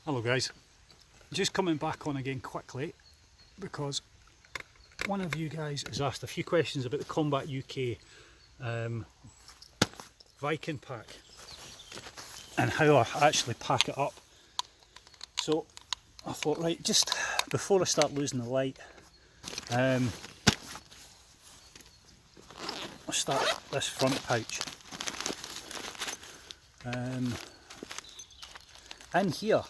Hello guys, just coming back on again quickly because one of you guys has asked a few questions about the Kombat UK Viking Pack and how I actually pack it up. So I thought, right, just before I start losing the light, I'll start this front pouch. In here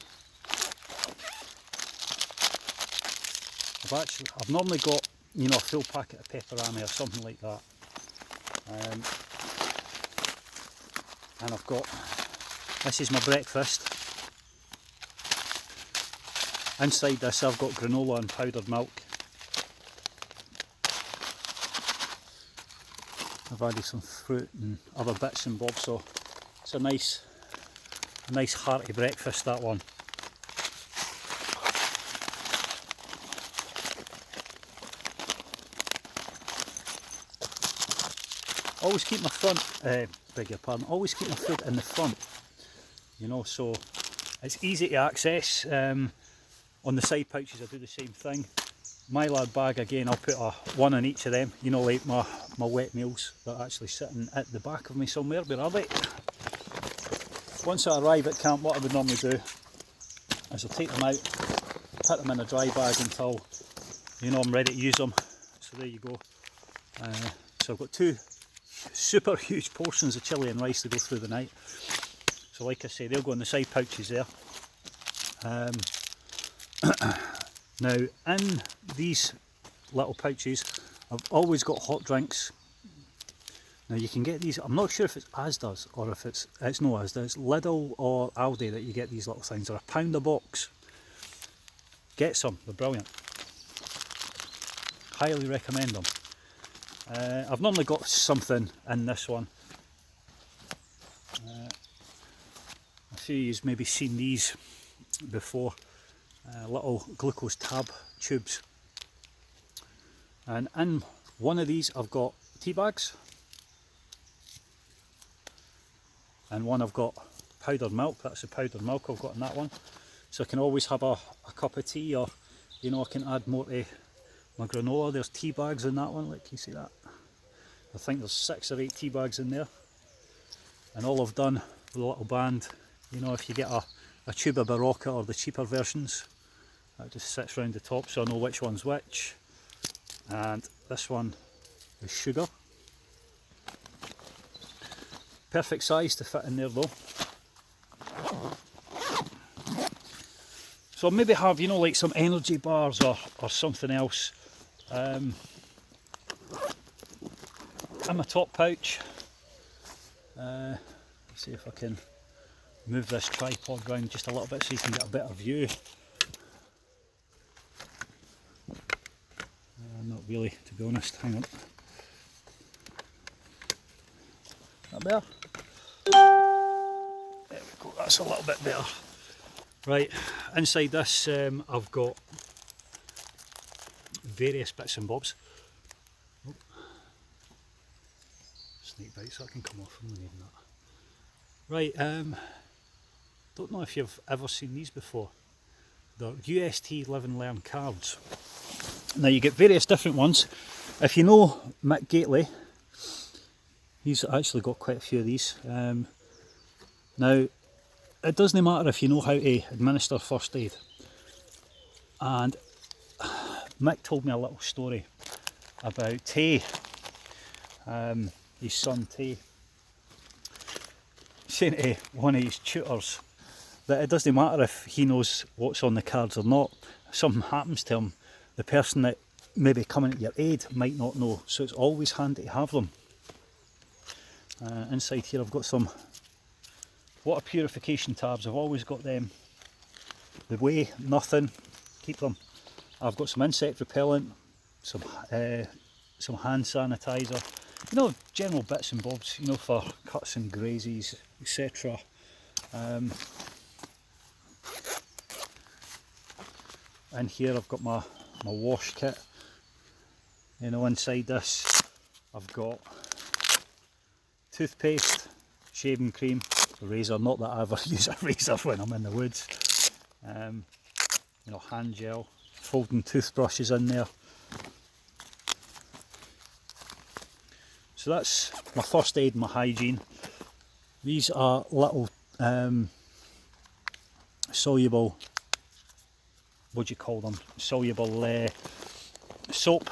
I've normally got, you know, a full packet of pepperami or something like that, and I've got, this is my breakfast. Inside this I've got granola and powdered milk. I've added some fruit and other bits and bobs, so it's a nice hearty breakfast, that one. Always keep my front, beg your pardon, always keep my food in the front, you know, so it's easy to access. On the side pouches I do the same thing. My lad bag again, I'll put one in each of them, you know, like my wet meals that are actually sitting at the back of me somewhere. Where are they? Once I arrive at camp, what I would normally do is I'll take them out, put them in a dry bag until, you know, I'm ready to use them. So there you go. So I've got two super huge portions of chilli and rice to go through the night. So like I say, they'll go in the side pouches there. Now in these little pouches I've always got hot drinks. Now you can get these, I'm not sure if it's Asda's or if it's no Asda, it's Lidl or Aldi that you get these little things. They're £1 a box. Get some, they're brilliant. Highly recommend them. I've normally got something in this one. A few of you maybe seen these before. Little glucose tab tubes. And in one of these I've got tea bags. And one I've got powdered milk. That's the powdered milk I've got in that one. So I can always have a cup of tea, or, you know, I can add more to my granola. There's tea bags in that one, like, you see that? I think there's 6 or 8 tea bags in there. And all I've done with a little band, you know, if you get a tube of Barocca or the cheaper versions, that just sits round the top so I know which one's which. And this one is sugar. Perfect size to fit in there though. So I'll maybe have, you know, like some energy bars or something else in my top pouch. Let's see if I can move this tripod round just a little bit so you can get a better view. Not really, to be honest. Hang on. That better? There we go, that's a little bit better. Right, inside this I've got various bits and bobs. Oh. Snake bite, so I can come off from needing that. Right, don't know if you've ever seen these before. They're UST Live and Learn cards. Now you get various different ones. If you know Mick Gately, he's actually got quite a few of these. Now it doesn't matter if you know how to administer first aid. And Mick told me a little story about Tay, his son Tay, saying to one of his tutors that it doesn't matter if he knows what's on the cards or not. If something happens to him, the person that may be coming at your aid might not know, so it's always handy to have them. Inside here I've got some water purification tabs. I've always got them. They weigh nothing, keep them. I've got some insect repellent, some hand sanitizer, you know, general bits and bobs, you know, for cuts and grazes, etc. In here I've got my wash kit. You know, inside this I've got toothpaste, shaving cream, a razor, not that I ever use a razor when I'm in the woods, you know, hand gel, folding toothbrushes in there. So that's my first aid, my hygiene. These are little soluble, what do you call them? Soluble soap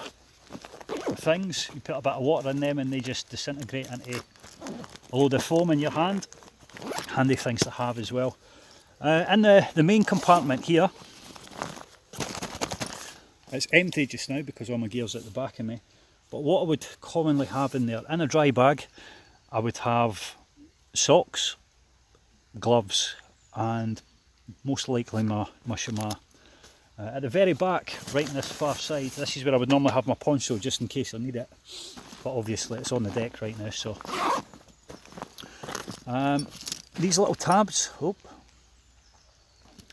things. You put a bit of water in them and they just disintegrate into a load of foam in your hand. Handy things to have as well. In the main compartment here, it's empty just now because all my gear's at the back of me. But what I would commonly have in there, in a dry bag, I would have socks, gloves, and most likely my shima. At the very back, right in this far side, this is where I would normally have my poncho just in case I need it. But obviously it's on the deck right now, so. These little tabs, oh,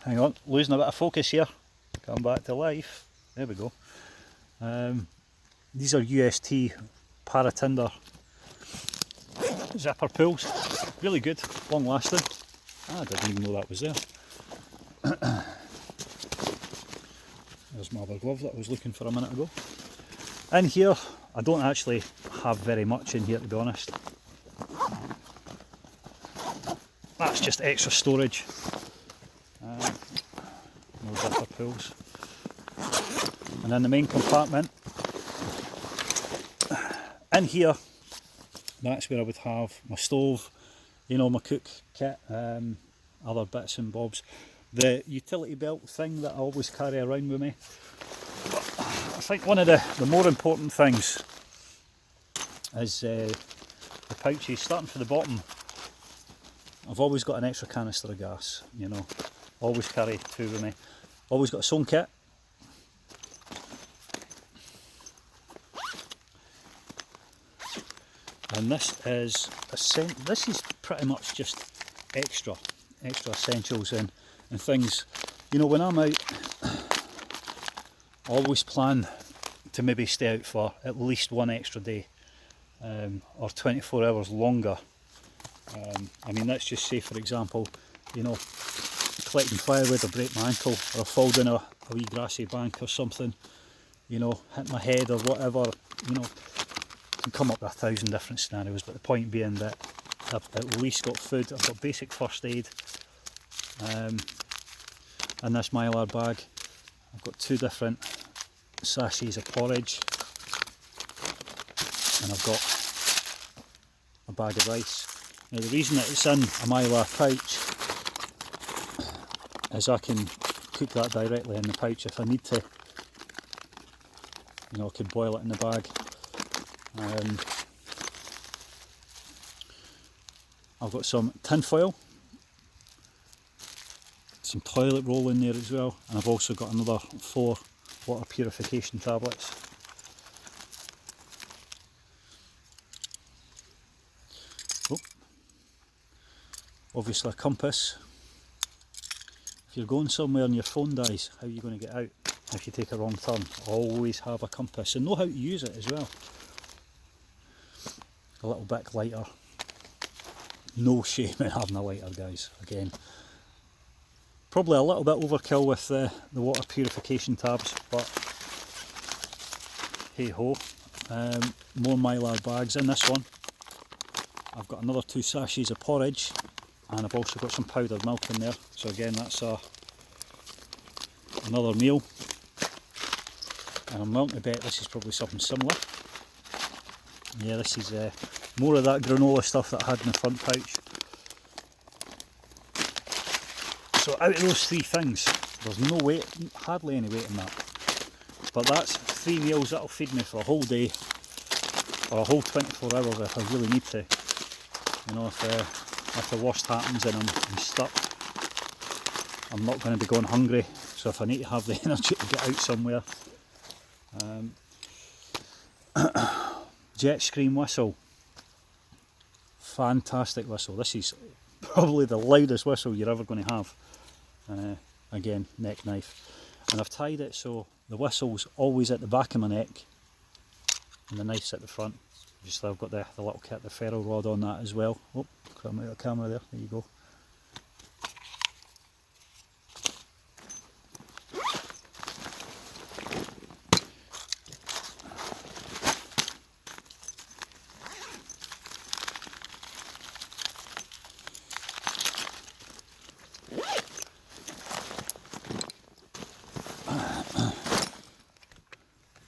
hang on, losing a bit of focus here. Come back to life. There we go. These are UST Paratinder zipper pulls. Really good, long lasting. I didn't even know that was there. There's my other glove that I was looking for a minute ago. In here, I don't actually have very much in here, to be honest. That's just extra storage. No zipper pulls. And in the main compartment, in here, that's where I would have my stove, you know, my cook kit, other bits and bobs. The utility belt thing that I always carry around with me. But I think one of the more important things is the pouches. Starting from the bottom, I've always got an extra canister of gas, you know, always carry 2 with me. Always got a sewn kit. And this is pretty much just extra essentials and things. You know, when I'm out, I always plan to maybe stay out for at least 1 extra day, or 24 hours longer. I mean, let's just say, for example, you know, collecting firewood, or break my ankle, or fall down a wee grassy bank or something, you know, hit my head or whatever, you know, can come up with 1,000 different scenarios. But the point being that I've at least got food, I've got basic first aid, in this mylar bag. I've got 2 different sachets of porridge, and I've got a bag of rice. Now the reason that it's in a mylar pouch is I can cook that directly in the pouch if I need to. You know, I could boil it in the bag. I've got some tin foil, some toilet roll in there as well, and I've also got another 4 water purification tablets. Oh. Obviously a compass. If you're going somewhere and your phone dies, how are you going to get out if you take a wrong turn? Always have a compass and know how to use it as well. A little bit lighter. No shame in having a lighter, guys. Again, probably a little bit overkill with the water purification tabs, but hey ho. More mylar bags in this one. I've got another 2 sachets of porridge, and I've also got some powdered milk in there. So again, that's another meal. And I'm willing to bet this is probably something similar. Yeah, this is more of that granola stuff that I had in the front pouch. So out of those 3 things, there's no weight, hardly any weight in that. But that's 3 meals that'll feed me for a whole day, or a whole 24 hours if I really need to. You know, if the worst happens and I'm stuck, I'm not going to be going hungry. So if I need to have the energy to get out somewhere. Jet scream whistle. Fantastic whistle. This is probably the loudest whistle you're ever going to have. Again, neck knife. And I've tied it so the whistle's always at the back of my neck and the knife's at the front. Obviously I've got the little kit, the ferro rod on that as well. Oh, I'm out of camera there, there you go.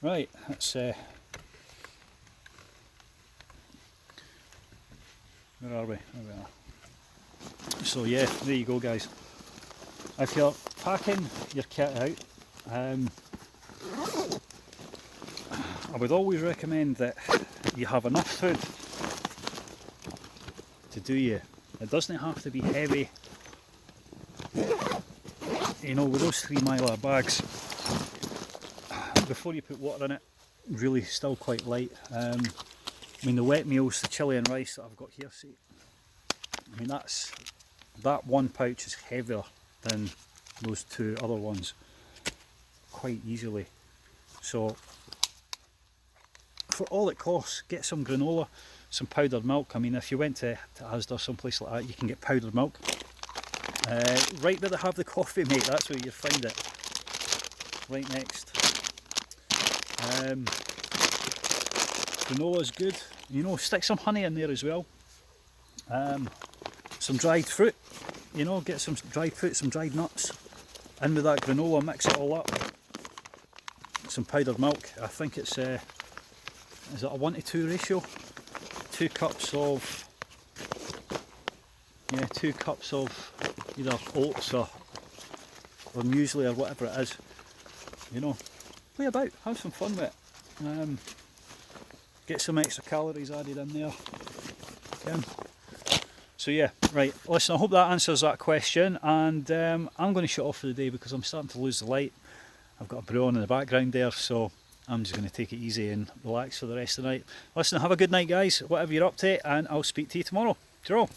Right, that's where are we? There we are. So yeah, there you go guys. If you're packing your kit out, I would always recommend that you have enough food to do you. It doesn't have to be heavy. You know, with those 3 mile bags, before you put water in it, really still quite light. I mean the wet meals, the chilli and rice that I've got here, see, I mean that one pouch is heavier than those 2 other ones, quite easily. So for all it costs, get some granola, some powdered milk. I mean if you went to Asda or someplace like that, you can get powdered milk. Right where they have the coffee, mate, that's where you find it. Right next. Granola's good. You know, stick some honey in there as well. Some dried fruit. You know, get some dried fruit, some dried nuts in with that granola, mix it all up. Some powdered milk. I think it's is it a 1:2 ratio? 2 cups of, yeah, 2 cups of either oats or muesli or whatever it is. You know, play about, have some fun with it. Get some extra calories added in there. So yeah, right, listen, I hope that answers that question, and I'm going to shut off for the day because I'm starting to lose the light. I've got a brew on in the background there, so I'm just going to take it easy and relax for the rest of the night. Listen, have a good night guys, whatever you're up to, and I'll speak to you tomorrow. Ciao.